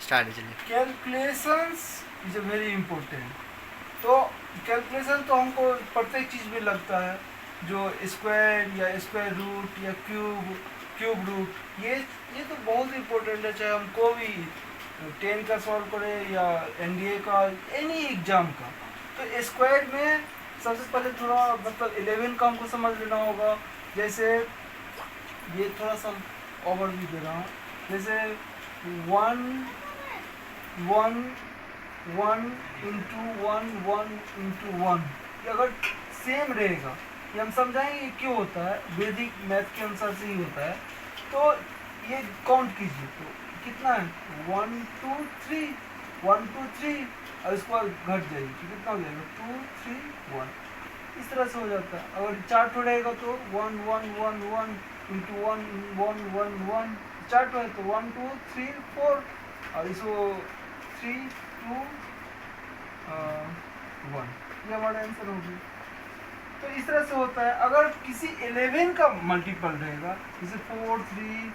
Start चलिए। Calculations is a very important. तो calculation तो हमको प्रत्येक चीज़ में लगता है, जो स्क्वायर या स्क्वायर रूट या क्यूब रूट, ये तो बहुत इम्पोर्टेंट है, चाहे हमको भी 10 का सॉल्व करें या एनडीए का, एनी एग्जाम का। तो स्क्वायर में सबसे पहले थोड़ा मतलब 11 का हमको समझ लेना होगा। जैसे ये थोड़ा सा ओवरव्यू दे रहा हूँ। जैसे 1 1 1 इंटू 1 1 इंटू 1, ये अगर सेम रहेगा, ये हम समझाएंगे ये क्यों होता है, वैदिक मैथ के अनुसार से ही होता है। तो ये काउंट कीजिए, तो कितना है 1 2 3 1 2 3, और इसके बाद घट जाएगी तो कितना हो जाएगा 2 3 1। इस तरह से हो जाता है। अगर चार्ट हो रहेगा तो 1 1 1 1 इंटू 1 1 1 1, चार्ट है तो 1 2 3 4, और इसको 3 2 1, ये हमारा आंसर हो गया। तो इस तरह से होता है। अगर किसी 11 का मल्टीपल रहेगा, जैसे 4 3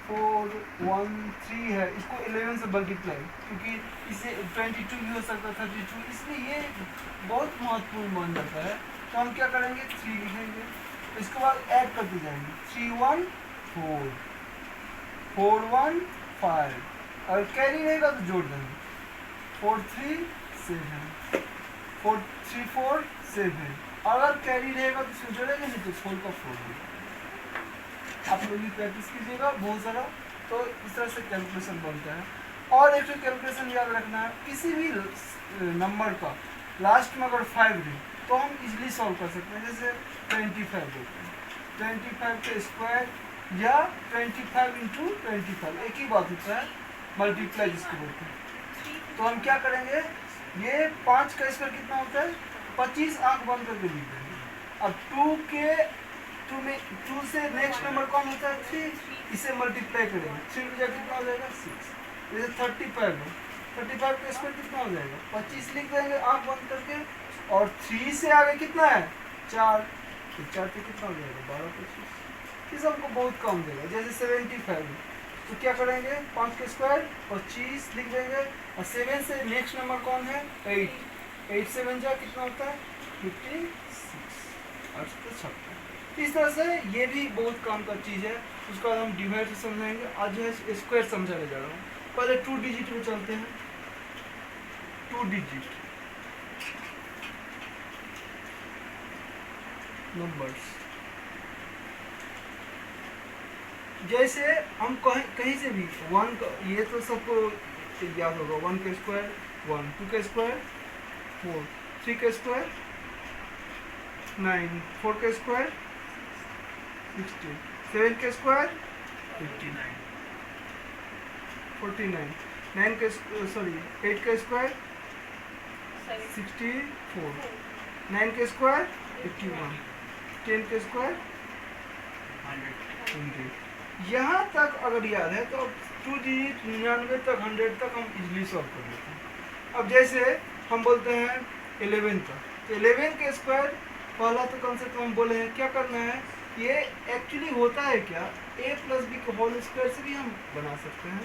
4 1 3 है, इसको 11 से मल्टीप्लाई, क्योंकि इसे 22 भी हो सकता है 32, इसलिए ये बहुत महत्वपूर्ण मान जाता है। तो हम क्या करेंगे 3 लिखेंगे, इसके बाद ऐड करते जाएंगे 3 1 4 4 1 5, और कैरी रहेगा तो जोड़ देंगे 4 3 7 4 3 4 7, अगर कैरी रहेगा तो इसको जोड़ेंगे, नहीं तो 4 का 4 देगा। आप लोग भी प्रैक्टिस कीजिएगा बहुत सारा। तो इस तरह से कैलकुलेशन बनता है। और एक कैलकुलेशन याद रखना है, किसी भी नंबर का लास्ट में अगर 5 रहे तो हम इजीली सॉल्व कर सकते हैं। जैसे 25 देते हैं, 25 का स्क्वायर या 25 इंटू 25, एक ही बात होता है, मल्टीप्लाई जिसको बोलते हैं। तो हम क्या करेंगे, ये 5 का स्क्वायर कितना होता है 25, आंख बंद करके लिख देंगे। अब 2 से नेक्स्ट नंबर कौन होता है 3, इसे मल्टीप्लाई करेंगे, 3 की जगह कितना हो जाएगा 6। जैसे 35 है, 35 का स्क्वायर कितना हो जाएगा 25 लिख देंगे आंख बंद करके, और 3 से आगे कितना है 4, तो 4 पे कितना हो जाएगा 12 25, इस हमको बहुत कम देगा। जैसे 75 तो क्या करेंगे 5 का स्क्वायर 25 लिख देंगे, और 7 से नेक्स्ट नंबर कौन है 8, 8 से 7 जा कितना होता है 56, और 56। इस तरह से ये भी बहुत काम का चीज़ है। उसका हम डिवाइड से समझाएंगे। आज जो है स्क्वायर समझाने जा रहा हूँ। पहले 2 डिजिट में चलते हैं। 2 डिजिट नंबर्स, जैसे हम कहीं से भी 1 का, ये तो सबको याद होगा, 1 का स्क्वायर 1, 2 का स्क्वायर 4, 3 का स्क्वायर 9, 4 का स्क्वायर 16, 7 का स्क्वायर 59, 49, 9 का 8 का स्क्वायर 64, 9 का स्क्वायर 81, 10 का स्क्वायर 100। यहाँ तक अगर याद है तो 2 डिजिट 99 तक 100 तक हम इजीली सॉल्व कर लेते हैं। अब जैसे हम बोलते हैं 11 का, तो 11 के स्क्वायर पहला तो कॉन्सेप्ट हम बोले हैं क्या करना है, ये एक्चुअली होता है क्या, a प्लस बी के होल स्क्वायर से भी हम बना सकते हैं।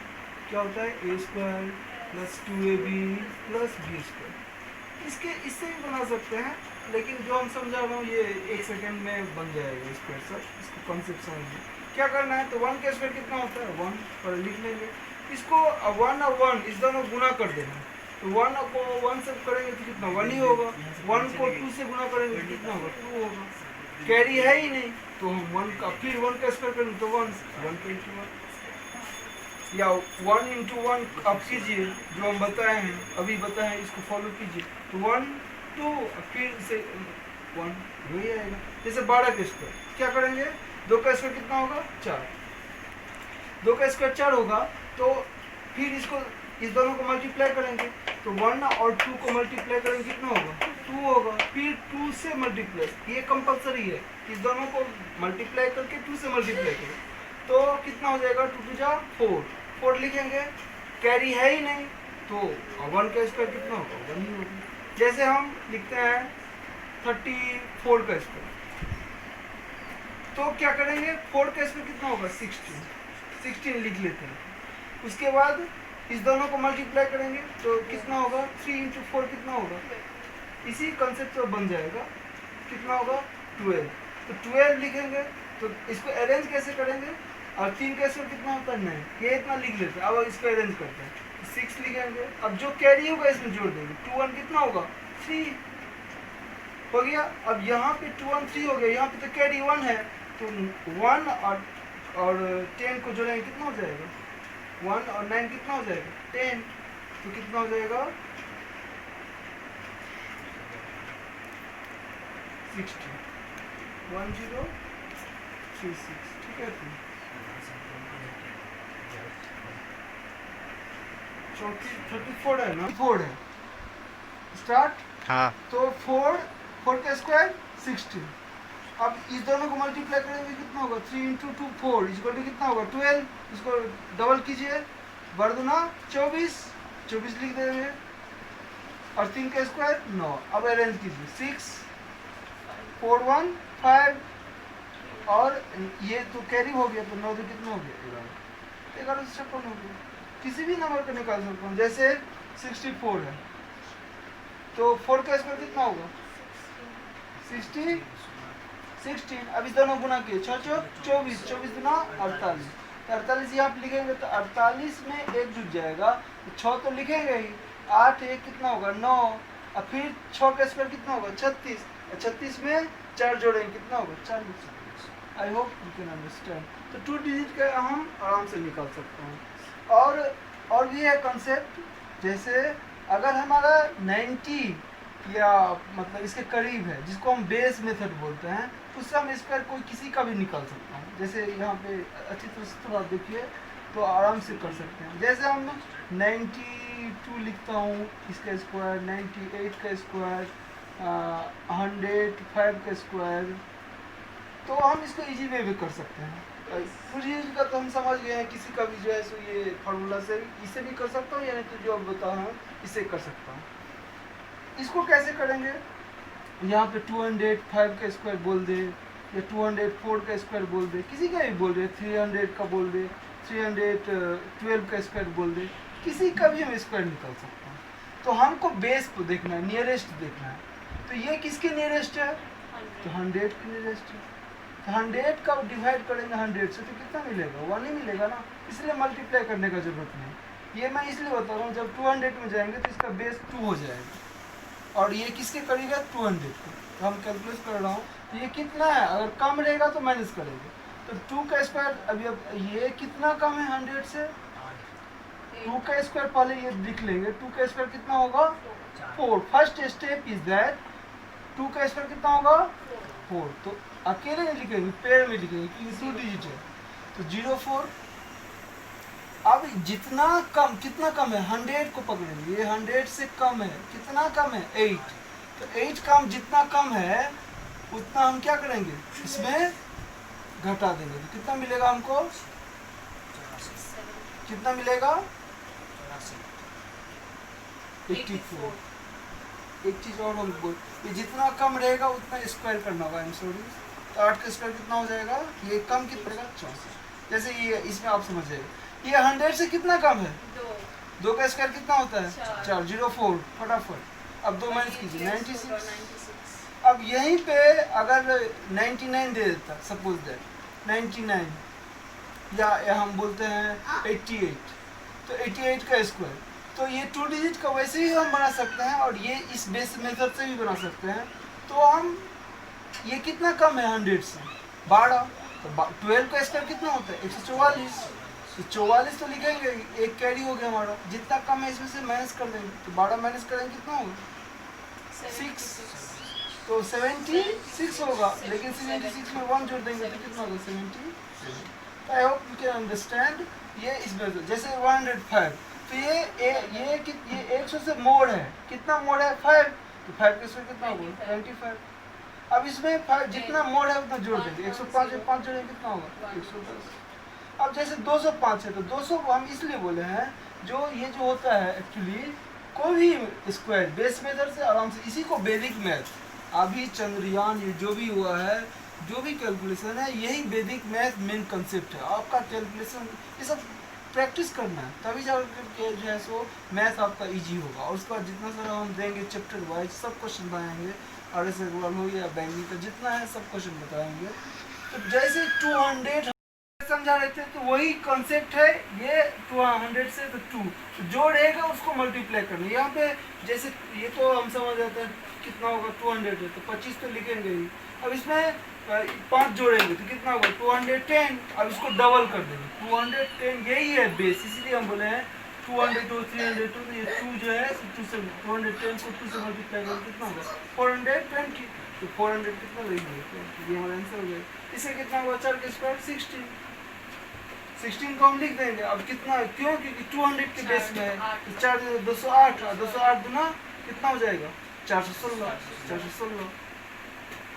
क्या होता है a square plus 2ab plus B square, इससे भी बना सकते हैं, लेकिन जो हम समझा रहा हूँ ये 1 सेकेंड में बन जाएगा स्क्वायर सब। इसको कॉन्सेप्ट समझिए क्या करना है। तो 1 का स्क्वायर कितना होता है 1, पर लिख लेंगे इसको, 1 और 1 इस दोनों गुना कर देना। तो 1 को 1 से करेंगे तो कितना 1 ही होगा, 1 को 2 से गुना करेंगे तो कितना होगा 2 होगा, कैरी है ही नहीं, तो हम 1 का फिर 1 का स्क्वायर करेंगे तो 1 इंटू 1, या 1 इंटू 1 आप कीजिए, जो हम बताए हैं अभी बताए हैं, इसको फॉलो कीजिए। तो 1 2 फिर से 1 वही आएगा। जैसे 12 का स्क्वायर क्या करेंगे, 2 का स्क्वायर कितना होगा 4, 2 का स्क्वायर 4 होगा, तो फिर इसको इस दोनों को मल्टीप्लाई करेंगे, तो 1 और 2 को मल्टीप्लाई करेंगे कितना होगा 2 होगा, फिर 2 से मल्टीप्लाई, ये कंपलसरी है, इस दोनों को मल्टीप्लाई करके 2 से मल्टीप्लाई करें, तो कितना हो जाएगा 2 2 जा 4 लिखेंगे, कैरी है ही नहीं, तो 1 का स्क्वायर कितना होगा 1 ही होगा। जैसे हम लिखते हैं 34 का स्क्वायर, तो क्या करेंगे 4 का स्क्वायर कितना होगा 16 लिख लेते हैं। उसके बाद इस दोनों को मल्टीप्लाई करेंगे तो कितना होगा 3 इंटू 4 कितना होगा, इसी कंसेप्ट से बन जाएगा, कितना होगा 12। तो 12 लिखेंगे तो इसको अरेंज कैसे करेंगे, और 3 का स्क्वायर कितना होता है 9, ये इतना लिख लेते हैं। अब इसको अरेंज करते हैं, 6 लिखेंगे, अब जो कैरी होगा इसमें जोड़ देंगे, 2 1 कितना होगा 3 हो गया। अब यहाँ पे 2 1 3 हो गया, यहाँ पे तो कैरी 1 है, तो 1 और 10 को जोड़ेंगे कितना हो जाएगा, 1 और 9 कितना हो जाएगा 10, तो कितना हो जाएगा 60 1036, ठीक है। 34 है ना, 4 है स्टार्ट। हाँ तो 4 का स्क्वायर 16। अब इस दोनों को मल्टीप्लाई करेंगे कितना होगा, 3 इंटू 2 4 इसको कितना होगा 12, इसको डबल कीजिए, बरदुना 24 लिख देंगे, और 3 का स्क्वायर 9। अब अरेंज कीजिए, 6 4 1 5, और ये तो कैरी हो गया, तो 9 तो कितना हो गया 11 से 56 हो गया। किसी भी नंबर को निकाल सकता हूँ, जैसे 64 है तो 4 का स्क्वायर कितना होगा 16। अब इस दोनों गुना किए, 6 24 गुना 48, तो 48 यहाँ पे लिखेंगे तो 48 में 1 जुट जाएगा, तो 6 तो लिखेंगे ही, 8 1 कितना होगा 9, और फिर 6 का स्क्वायर कितना होगा 36, 36 में 4 जोड़ेंगे कितना होगा 40। I hope you can understand. तो 2 डिजिट का हम आराम से निकाल सकते हैं। और भी है कंसेप्ट, जैसे अगर हमारा 90 या मतलब इसके करीब है, जिसको हम बेस मेथड बोलते हैं, उससे हम स्क्वायर कोई किसी का भी निकाल सकता हूँ। जैसे यहाँ पे अच्छी तरह से थोड़ा देखिए तो आराम से कर सकते हैं। जैसे हम 92 लिखता हूँ इसका स्क्वायर, 98 का स्क्वायर, 105 का स्क्वायर, तो हम इसको इजी वे भी कर सकते हैं। फुजीज का तो हम समझ गए हैं, किसी का भी जो है सो ये फार्मूला से इसे भी कर सकता हूँ, यानी तो जो अब बता हूँ इसे कर सकता हूँ। इसको कैसे करेंगे, यहाँ पे 205 का स्क्वायर बोल दे, या 204 का स्क्वायर बोल दे, किसी का भी बोल दे, 300 का बोल दे, 312 का स्क्वायर बोल दे, किसी का भी हम स्क्वायर निकाल सकते हैं। तो हमको बेस को देखना है, नियरेस्ट देखना है। तो ये किसके नियरेस्ट है, तो 100 के नियरेस्ट है। तो 100 का डिवाइड करेंगे 100 से तो कितना मिलेगा, 1 ही मिलेगा ना, इसलिए मल्टीप्लाई करने का जरूरत नहीं। ये मैं इसलिए बता रहा हूँ, जब 200 में जाएंगे तो इसका बेस 2 हो जाएगा, और ये किसके करीब है 200 को, तो हम कैलकुलेट कर रहा हूँ। तो ये कितना है, अगर कम रहेगा तो माइनस करेंगे, तो 2 का स्क्वायर, अभी अब ये कितना कम है 100 से, 2 का स्क्वायर पहले ये लिख लेंगे, 2 का स्क्वायर कितना होगा 4। फर्स्ट स्टेप इज दैट 2 का स्क्वायर कितना होगा 4, तो अकेले नहीं लिखेंगे, पेड़ में लिखेंगे क्योंकि 2 डिजिट है, तो 04। अब जितना कम, कितना कम है 100 को पकड़ेंगे, ये 100 से कम है, कितना कम है 8, तो 8 कम, जितना कम है उतना हम क्या करेंगे, इसमें घटा देंगे, तो कितना मिलेगा हमको, कितना मिलेगा 84। एक चीज और हम बोल, ये जितना कम रहेगा उतना स्क्वायर करना होगा, आई एम सॉरी। तो 8 का स्क्वायर कितना हो जाएगा, ये कम कितना रहेगा 64। जैसे ये इसमें आप समझ जाएगा, ये 100 से कितना कम है 2 का स्क्वायर कितना होता है 4, 04 फटाफट। अब 2 माइनस कीजिए 96। अब यहीं पे अगर 99 दे देता, सपोज दैट 99, या हम बोलते हैं 88, तो 88 का स्क्वायर, तो ये 2 डिजिट का वैसे ही हम बना सकते हैं, और ये इस बेस मेथड से भी बना सकते हैं। तो हम ये कितना कम है 100 से 12, तो 12 का स्क्वायर कितना होता है 144, तो 44 तो लिखेंगे, एक कैरी हो गया हमारा, जितना कम है इसमें से माइनस कर देंगे, तो 12 माइनस करेंगे कितना होगा 6, तो 76 होगा, लेकिन 76 में 1 जोड़ देंगे तो कितना होगा 77। I hope you can understand. ये इसमें जैसे 105, तो ये 100 से मोड़ है, कितना मोड़ है 5, तो 5 के स्क्वायर कितना होगा 25। अब इसमें 5 जितना मोड़ है उतना जोड़ देंगे, 105 में 5 जोड़ेंगे कितना होगा 110। अब जैसे 205 है, तो 200 को हम इसलिए बोले हैं, जो ये जो होता है एक्चुअली कोई भी स्क्वायर बेस मेथड से आराम से, इसी को वैदिक मैथ, अभी चंद्रयान ये जो भी हुआ है, जो भी कैलकुलेशन है, यही वैदिक मैथ मेन कंसेप्ट है। आपका कैलकुलेशन ये सब प्रैक्टिस करना है, तभी जाकर जो है सो मैथ आपका इजी होगा। और उसके बाद जितना सारा हम देंगे चैप्टर वाइज सब क्वेश्चन बनाएंगे, RS रेगुलर हो या बैंकिंग का जितना है सब क्वेश्चन बताएंगे। तो जैसे 200 समझा रहे थे तो वही कॉन्सेप्ट है ये 200 से तो 2 जो रहेगा उसको मल्टीप्लाई करना। यहाँ पे जैसे ये तो हम समझ जाते हैं कितना होगा 200 है तो 25 तो लिखेंगे ही। अब इसमें 5 जोड़ेंगे तो कितना होगा 210। अब इसको डबल कर देंगे 210, यही है बेस, इसीलिए हम बोले हैं 202 302। तो ये 2 जो है 2 से 210 को 2 से मल्टीप्लाई करें कितना होगा 420। तो 400 कितना लगेगा, ये हमारा आंसर हो गया। इसे कितना होगा 4 के स्क्वायर 16 को हम लिख देंगे। अब कितना क्यों, क्योंकि 200 के बेस में है तो 4 208, 208 गुना कितना हो जाएगा 416।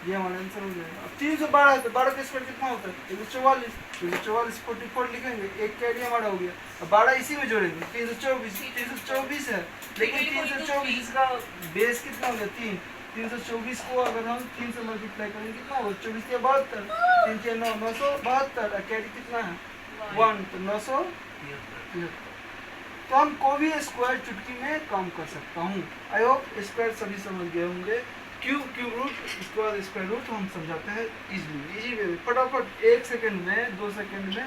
ये हमारा आंसर हो जाएगा। अब 312 तो 12 के स्क्वायर कितना होता है 144, 44 लिखेंगे, एक कैरी हमारा हो गया। अब 12 इसी में जोड़ेंगे 324 है, लेकिन 324 इसका बेस कितना हो गया 3। 324 को अगर हम 3 से मल्टीप्लाई करेंगे कितना होगा 24 के 72, 3 के 9 972, कैरी कितना है 1 तो 973। तो हम को भी स्क्वायर चुटकी में काम कर सकता हूँ। आई होप स्क्वायर सभी समझ गए होंगे। क्यूब रूट उसके बाद स्क्वायर रूट हम समझाते हैं इजी वे में, फटाफट 1 सेकंड में 2 सेकंड में